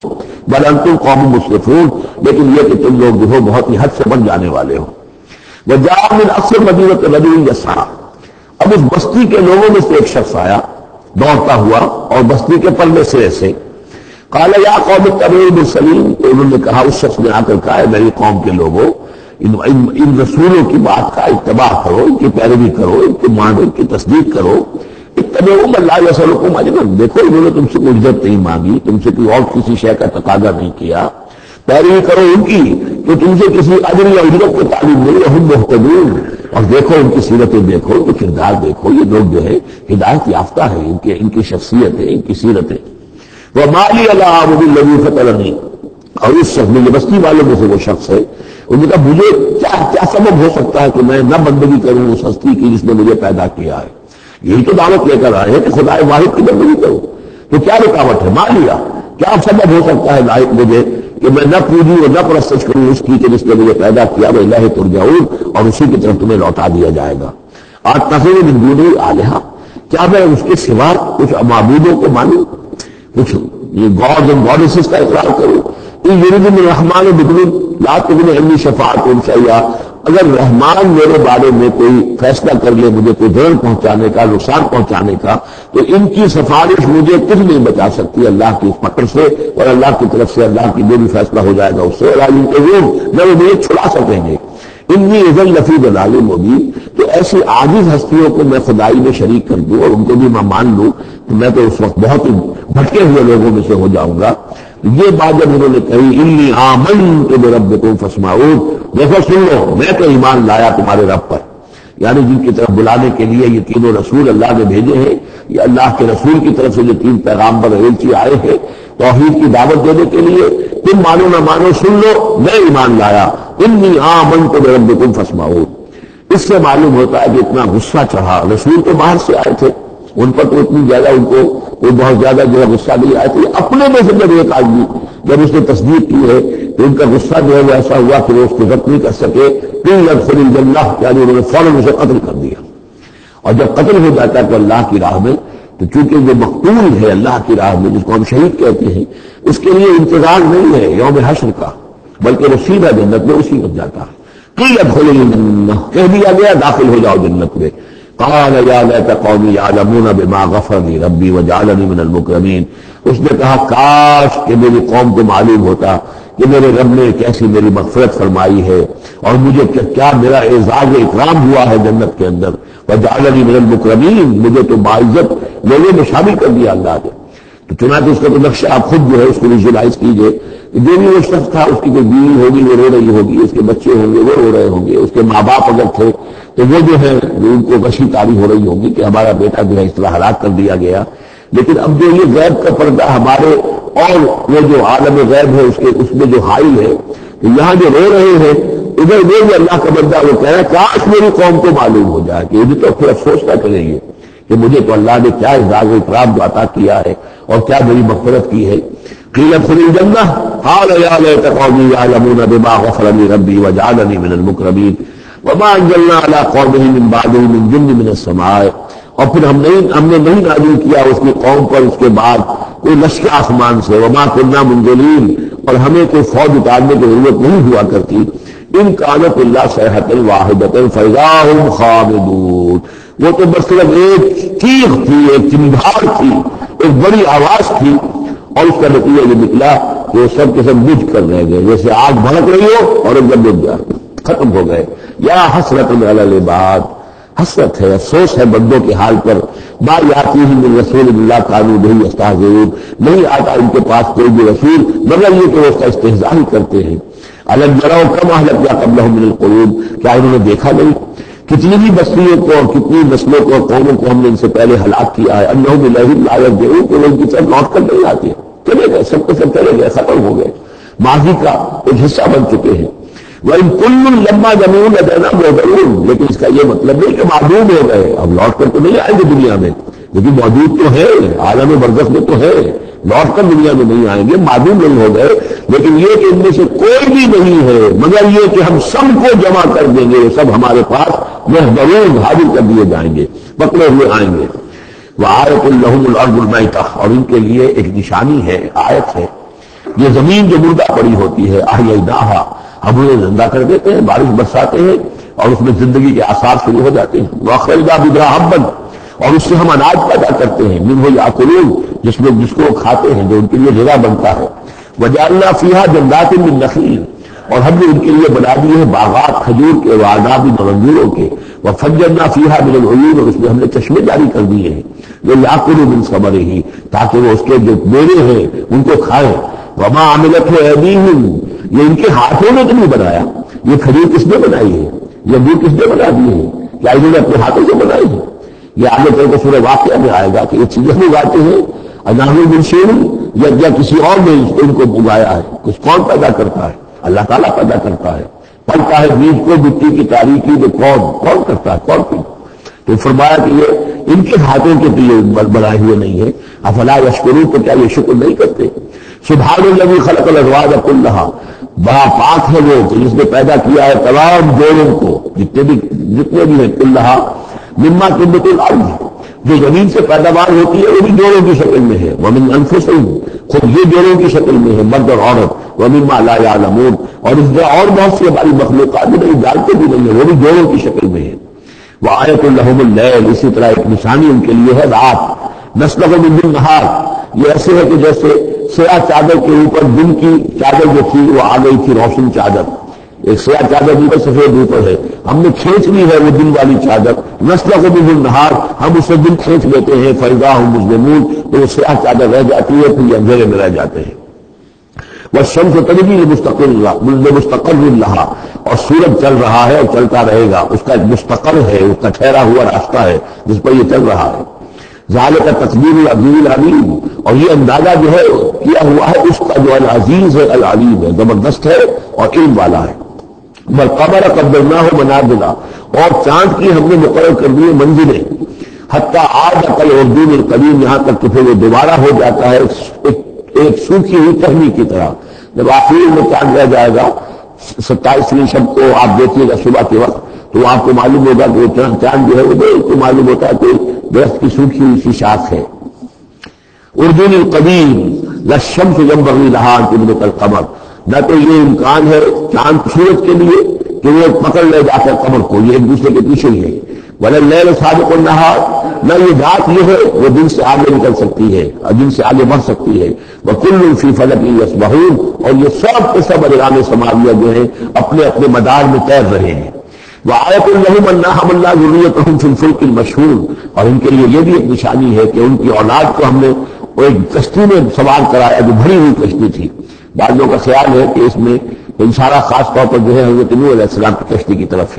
بل انتم قوم مسرفون، لیکن یہ کہ تم لوگ جو ہو بہت ہی حد سے بن جانے والے ہو۔ وجاء من اقصى المدينة رجل يسعى، اب اس بستی کے لوگوں میں سے ایک شخص آیا دوڑتا ہوا اور بستی کے پرلے سرے سے، قال یا قوم اتبعوا المرسلین، انہوں نے کہا، اس شخص نے آ کر کہا، میری قوم کے لوگوں ان رسولوں کی بات کا اتباع کرو، ان کی پیروی کرو، ان کی مانو، ان کی تصدیق کرو۔ اتبعوا من لا يسألكم اجرا، دیکھو انہوں نے تم سے کوئی اجرت نہیں مانگی، تم سے کوئی اور کسی شے کا تقاضا نہیں کیا، پیروی کرو ان کی، تو تم سے کسی اجر یا اجرت کو تعلیم نہیں، ہم مہتدون، اور دیکھو ان کی سیرتیں، دیکھو ان کے کردار، دیکھو یہ لوگ جو ہے ہدایت یافتہ ہے، ان کی شخصیت ہے، ان کی سیرتیں۔ وما لي لا اعبد الذي فطرني، اور اس شخص میں، یہ بستی والوں میں سے وہ شخص ہے، انہوں نے کہا مجھے کیا سبب ہو سکتا ہے کہ میں نہ بندگی کروں اس ہستی کی جس نے مجھے پیدا کیا ہے؟ یہی تو دعوت لے کر آئے ہیں کہ خدا واحد کی بندگی کروں، تو کیا رکاوٹ ہے؟ مالیا، کیا سبب ہو سکتا ہے لائق مجھے کہ میں نہ پوجوں اور نہ پرستش کروں اس کی کہ جس نے مجھے پیدا کیا، وہ الہ ترجعون، اور اسی کی طرف تمہیں لوٹا دیا جائے گا۔ اتخذوا من دونه آلہہ، کیا میں اس کے سوا کچھ معبودوں کو مانوں، کچھ یہ گاڈز اینڈ گاڈیسز کا اقرار کروں؟ ان یرید الرحمن بضر لا تغنی عنی شفاعتهم شیئا، اگر رحمان میرے بارے میں کوئی فیصلہ کر لے مجھے کوئی ضرر پہنچانے کا، نقصان پہنچانے کا، تو ان کی سفارش مجھے کچھ نہیں بچا سکتی اللہ کی فقر سے، اور اللہ کی طرف سے اللہ کی جو بھی فیصلہ ہو جائے گا اس سے نہ وہ مجھے چھڑا سکیں گے۔ انی اذا لفی ضلال مبین، تو ایسی عاجز ہستیوں کو میں خدائی میں شریک کر دوں اور ان کو بھی میں مان لوں تو میں تو اس وقت بہت بھٹکے ہوئے لوگوں میں سے ہو جاؤں گا۔ یہ بات جب انہوں نے کہی، انی آمنت بربکم فاسمعون، دیکھو سن لو، میں تو ایمان لایا تمہارے رب پر، یعنی جن کی طرف بلانے کے لیے یہ تینوں رسول اللہ نے بھیجے ہیں، یہ اللہ کے رسول کی طرف سے جو تین پیغامبر ایلچی آئے ہیں توحید کی دعوت دینے کے لیے، تم مانو نہ مانو سن لو، میں ایمان لایا، انی آمنت بربکم فاسمعون۔ اس سے معلوم ہوتا ہے کہ اتنا غصہ چڑھا، رسول تو باہر سے آئے تھے، ان پر تو اتنی زیادہ ان کو کوئی بہت زیادہ جو ہے غصہ نہیں آیا تھا، اپنے میں سے جب ایک آدمی جب اس نے تصدیق کی ہے تو ان کا غصہ جو ہے وہ ایسا ہوا کہ وہ اس کو ضبط نہیں کر سکے، قیل ادخل الجنہ، یعنی انہوں نے فوراً اسے قتل کر دیا۔ اور جب قتل ہو جاتا ہے تو اللہ کی راہ میں، تو چونکہ جو مقتول ہے اللہ کی راہ میں جس کو ہم شہید کہتے ہیں، اس کے لیے انتظار نہیں ہے یوم حشر کا، بلکہ وہ سیدھا جنت میں اسی وقت جاتا ہے۔ قیل ادخل الجنہ، کہہ دیا گیا داخل ہو جاؤ جنت میں۔ قال یا لیت قومی یعلمون بما غفر لی ربی وجعلنی من المکرمین، اس نے کہا کاش کہ میری قوم کو معلوم ہوتا کہ میرے رب نے کیسی میری مغفرت فرمائی ہے اور مجھے کیا میرا اعزاز و اکرام ہوا ہے جنت کے اندر، وجعلنی من المکرمین، مجھے تو باعزت لوگوں میں شامل کر دیا اللہ نے۔ تو چنانچہ اس کا تو نقشہ آپ خود جو ہے اس کو ویژوائز کیجئے، جو بھی وہ شخص تھا، اس کی کوئی بیوی ہوگی وہ رو رہی ہوگی، اس کے بچے ہوں گے وہ رو رہے ہوں گے، اس کے ماں باپ اگر تھے تو وہ جو ہے ان کو غشی تاری ہو رہی ہوگی کہ ہمارا بیٹا جو ہے اس طرح ہلاک کر دیا گیا۔ لیکن اب جو یہ غیب کا پردہ ہمارے اور وہ جو عالم غیب ہے اس میں جو حائل ہے، تو یہاں جو رو رہے ہیں ادھر وہ جو اللہ کا بندہ وہ کہہ رہا ہے کاش میری قوم کو معلوم ہو جائے کہ یہ تو پھر افسوس نہ کریں گے کہ مجھے تو اللہ نے کیا اعزاز و اکرام جو عطا کیا ہے اور کیا میری مغفرت کی ہے۔ قیل ادخل الجنہ قال یا لیت قومی یعلمون بما غفر لی ربی وجعلنی من المکرمین وما انزلنا علی قومہ من بعدہ من جند من السماء، اور پھر ہم نے نہیں نازل کیا اس کی قوم پر اس کے بعد کوئی لشکر آسمان سے، وما كنا منزلین، اور ہمیں کوئی فوج اتارنے کی ضرورت نہیں ہوا کرتی۔ ان کانت الا صیحۃ واحدۃ فاذا هم خامدون، وہ تو بس صرف ایک چیخ تھی، ایک چنگھاڑ تھی، ایک بڑی آواز تھی، اور اس کا نتیجہ یہ نکلا کہ وہ سب کے سب بجھ کر رہ گئے، جیسے آگ بھڑک رہی ہو اور ایک دم بجھ جائے، ختم ہو گئے۔ یا حسرۃ علی العباد، حسرت ہے، افسوس ہے بندوں کے حال پر، ما یاتیہم من رسول اللہ کانوا بہ یستہزئون، نہیں آتا ان کے پاس کوئی بھی رسول مگر یہ کہ وہ اس کا استہزاء ہی کرتے ہیں۔ الم یروا کم اہلکنا قبلہم من القرون، کیا انہوں نے دیکھا نہیں کتنی بھی بستیوں کو اور کتنی نسلوں کو اور قوموں کو ہم نے ان سے پہلے ہلاک کیا ہے، انہم الیہم لا یرجعون، کہ وہ ان کی طرف لوٹ کر نہیں آتے، چلے گئے، سب کے سب چلے گئے، ختم ہو گئے، ماضی کا ایک حصہ بن چکے ہیں۔ وَإِن كُلٌّ لَمَّا جَمِيعٌ لَدَيْنَا مُحْضَرُونَ، لیکن اس کا یہ مطلب نہیں کہ معدوم ہو گئے، اب لوٹ کر تو نہیں آئیں گے دنیا میں، لیکن موجود تو ہے، عالم برزخ میں تو ہے، لوٹ کر دنیا میں نہیں آئیں گے، معدوم نہیں ہو گئے، لیکن یہ کہ ان میں سے کوئی بھی نہیں ہے مگر یہ کہ ہم سب کو جمع کر دیں گے، یہ سب ہمارے پاس محضرون، حاضر کر دیے جائیں گے، پکڑے ہوئے آئیں گے۔ وَآیَةٌ لَهُمُ الْأَرْضُ الْمَيْتَةُ، اور ان کے لیے ایک نشانی ہے، آیت ہے یہ زمین جو مردہ پڑی ہوتی ہے احییناہا، ہم انہیں زندہ کر دیتے ہیں، بارش برساتے ہیں اور اس میں زندگی کے آثار شروع ہو جاتے ہیں۔ وَأَخْرَجْنَا بِهَا حَبًّا، اور اس سے ہم اناج پیدا کرتے ہیں، منہ یاکلون، جس کو وہ کھاتے ہیں، جو ان کے لیے غذا بنتا ہے۔ وَجَعَلْنَا فِيهَا جَنَّاتٍ مِّن نَخِيلٍ، اور ہم نے ان کے لیے بنا دیے ہیں باغات کھجور کے، وَأَعْنَابٍ انگوروں کے، وَفَجَّرْنَا فِيهَا مِنَ الْعُيُونِ، اور اس میں ہم نے چشمے جاری کر دیے ہیں، لِيَأْكُلُوا مِن ثَمَرِهِ، تاکہ وہ اس کے جو میوے ہیں ان کو کھائیں۔ وَمَا عَمِلَتْهُ أَيْدِيهِمْ، یہ ان کے ہاتھوں نے تو نہیں بنایا، یہ کھجور کس نے بنائی ہے، یہ انگور کس نے بنا دیے ہیں، کیا انہوں نے اپنے ہاتھوں سے بنائی ہے؟ یہ آگے چل کے سورہ واقعہ میں آئے گا کہ یہ چیزیں ہم اگاتے ہیں اناہو منشور، یا کسی اور نے ان کو اگایا ہے، کچھ کون پیدا کرتا ہے؟ اللہ تعالیٰ پیدا کرتا ہے۔ پڑتا ہے بیج کو مٹی کی تاریکی میں، کون کرتا ہے، کون؟ تو فرمایا کہ یہ ان کے ہاتھوں کے تو یہ بنائے ہوئے نہیں ہے۔ افلا یشکرون، تو کیا یہ شکر نہیں کرتے؟ سبحان الذی خلق الازواج کلھا، بڑا پاک ہے وہ جس نے پیدا کیا ہے تمام جوڑوں کو، جتنے بھی ہیں، کلھا مما تنبت الارض، جو زمین سے پیداوار ہوتی ہے وہ بھی جوڑوں کی شکل میں ہے، ومن انفسہم، خود یہ جوڑوں کی شکل میں ہے، مرد اور عورت، ومما لا یعلمون، اور اس طرح اور بہت سی ہماری مخلوقات بھی نہیں جانتے بھی نہیں ہے، وہ بھی جوڑوں کی شکل میں ہے۔ وآیۃ لہم اللیل، اسی طرح ایک نشانی ان کے لیے ہے رات، نسلخ من النہار، یہ ایسے ہے کہ جیسے سیاہ چادر کے اوپر دن کی چادر جو تھی وہ آ گئی تھی روشن چادر، ایک سیاہ چادر اوپر سفید اوپر ہے، ہم نے کھینچ لی ہے وہ دن والی چادر، نسلخ من النہار، ہم اسے دن کھینچ لیتے ہیں، فإذا هم مظلمون، تو وہ سیاہ چادر رہ جاتی ہے، پھر یہ اندھیرے میں رہ جاتے ہیں۔ والشمس تجری لمستقر لہا، اور سورج چل رہا ہے اور چلتا رہے گا، اس کا ایک مستقر ہے، اس کا ٹھہرا ہوا راستہ ہے جس پر یہ چل رہا ہے۔ ذالک تقدیر العزیز العلیم، اور یہ اندازہ جو ہے کیا ہوا ہے اس کا جو العزیز ہے، العلیم ہے، زبردست ہے اور علم والا ہے۔ والقمر قدرناہ منازل، اور چاند کی ہم نے مقرر کر دیے منزلیں، حتی عاد کالعرجون القدیم، یہاں تک کہ پھر وہ دوبارہ ہو جاتا ہے ایک سوکھی ہوئی ٹہنی کی طرح۔ جب آخری میں چاند رہ جائے گا 27ویں شب کو آپ دیکھیے گا صبح کے وقت، تو آپ کو معلوم ہوگا کہ وہ چاند جو ہے وہ دیکھ کو معلوم ہوتا ہے کوئی درخت کی سوکھی ہوئی سی شاخ ہے۔ ارجون القدیم للشمس ينبغي لها ان تدرك القمر، نہ تو یہ امکان ہے چاند سورج کے لیے کہ وہ پکڑ لے جا کر قمر کو، یہ ایک دوسرے کے پیچھے ہی ہے۔ وَلَلَّيْلُ سَابِقُ النَّهَارِ، نہ یہ رات یہ ہے وہ دن سے آگے نکل سکتی ہے اور دن سے آگے بڑھ سکتی ہے۔ وَكُلٌّ فِي فَلَكٍ يَسْبَحُونَ، اور یہ سب کے سب اجرام سماویہ جو ہیں اپنے اپنے مدار میں تیر رہے ہیں۔ وَآیَةٌ لَهُمْ أَنَّا حَمَلْنَا ذُرِّيَّتَهُمْ فِي الْفُلْكِ الْمَشْحُونِ، اور ان کے لیے یہ بھی ایک نشانی ہے کہ ان کی اولاد کو ہم نے ایک کشتی میں سوار کرایا جو بھری ہوئی کشتی تھی۔ بعض لوگوں کا خیال ہے کہ اس میں اشارہ خاص طور پر جو ہے حضرت نوح علیہ السلام کی کشتی کی طرف